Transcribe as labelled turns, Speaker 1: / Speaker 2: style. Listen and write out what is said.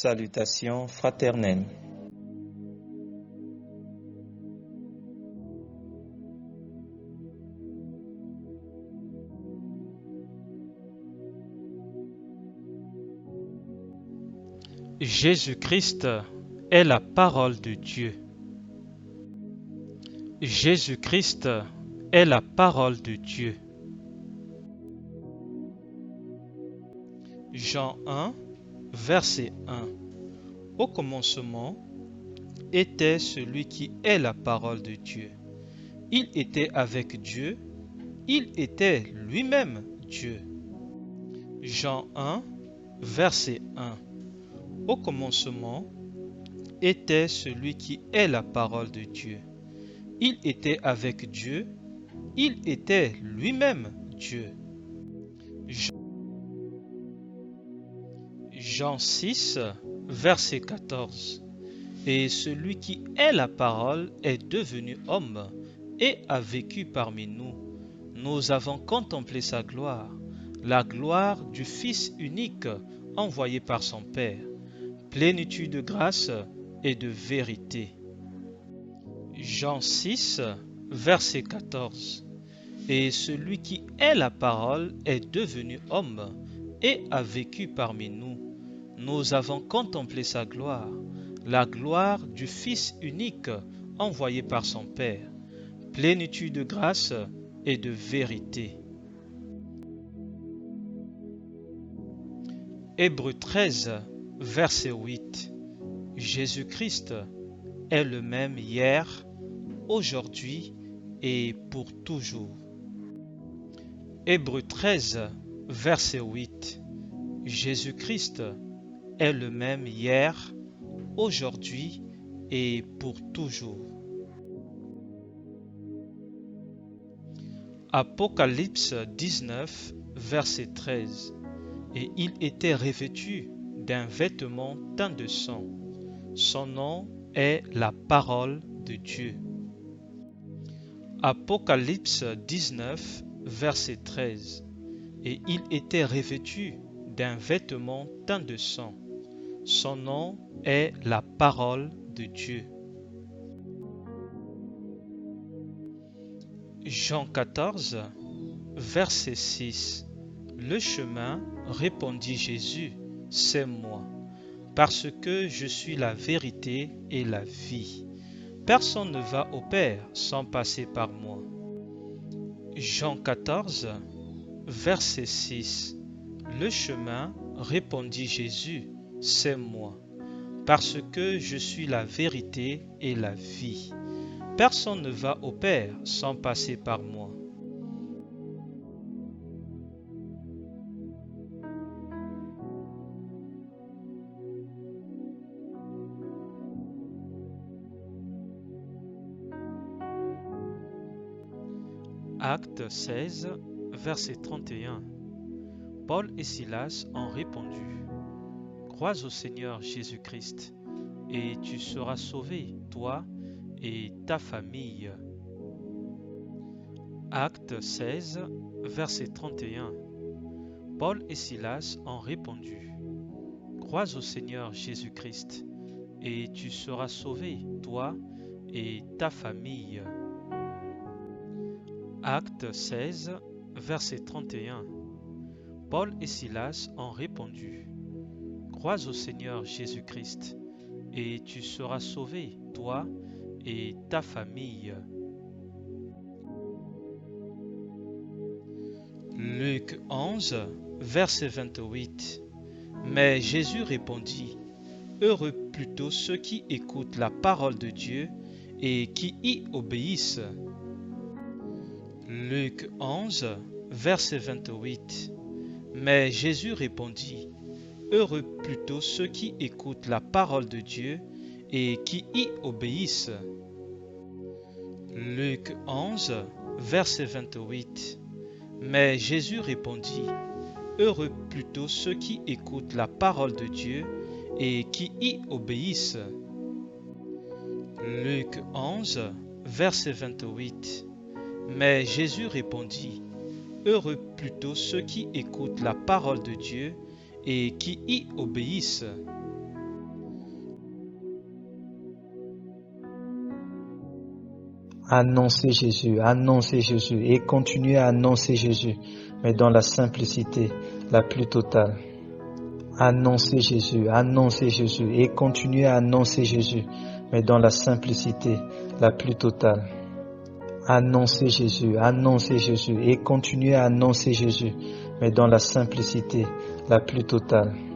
Speaker 1: Salutations fraternelles.
Speaker 2: Jésus-Christ est la parole de Dieu. Jésus-Christ est la parole de Dieu. Jean 1, verset 1. Au commencement était celui qui est la parole de Dieu. Il était avec Dieu, il était lui-même Dieu. Jean 1, verset 1. Au commencement était celui qui est la parole de Dieu. Il était avec Dieu, il était lui-même Dieu. Jean 6, verset 14. Et celui qui est la parole est devenu homme et a vécu parmi nous. Nous avons contemplé sa gloire, la gloire du Fils unique envoyé par son Père, plénitude de grâce et de vérité. Jean 6, verset 14. Et celui qui est la parole est devenu homme et a vécu parmi nous. Nous avons contemplé sa gloire, la gloire du Fils unique envoyé par son Père, plénitude de grâce et de vérité. Hébreux 13, verset 8. Jésus-Christ est le même hier, aujourd'hui et pour toujours. Hébreux 13, verset 8. Jésus-Christ est le même hier, aujourd'hui et pour toujours. Apocalypse 19, verset 13. Et il était revêtu d'un vêtement teint de sang. Son nom est la parole de Dieu. Apocalypse 19, verset 13. Et il était revêtu d'un vêtement teint de sang. Son nom est la parole de Dieu. Jean 14, verset 6. Le chemin, répondit Jésus, c'est moi, parce que je suis la vérité et la vie. Personne ne va au Père sans passer par moi. Jean 14, verset 6. Le chemin, répondit Jésus, c'est moi, parce que je suis la vérité et la vie. Personne ne va au Père sans passer par moi. Acte 16, verset 31. Paul et Silas ont répondu, crois au Seigneur Jésus-Christ, et tu seras sauvé, toi et ta famille. Acte 16, verset 31. Paul et Silas ont répondu, crois au Seigneur Jésus-Christ, et tu seras sauvé, toi et ta famille. Acte 16, verset 31. Paul et Silas ont répondu, crois au Seigneur Jésus-Christ, et tu seras sauvé, toi et ta famille. Luc 11, verset 28. Mais Jésus répondit, heureux plutôt ceux qui écoutent la parole de Dieu et qui y obéissent. Luc 11, verset 28. Mais Jésus répondit, heureux plutôt ceux qui écoutent la parole de Dieu et qui y obéissent. Luc 11, verset 28. Mais Jésus répondit, heureux plutôt ceux qui écoutent la parole de Dieu et qui y obéissent. Luc 11, verset 28. Mais Jésus répondit, heureux plutôt ceux qui écoutent la parole de Dieu et qui y obéissent.
Speaker 1: annoncer Jésus et continuer à annoncer Jésus, mais dans la simplicité la plus totale. Annoncer Jésus et continuer à annoncer Jésus, mais dans la simplicité la plus totale. Annoncer Jésus et continuer à annoncer Jésus, mais dans la simplicité la plus totale.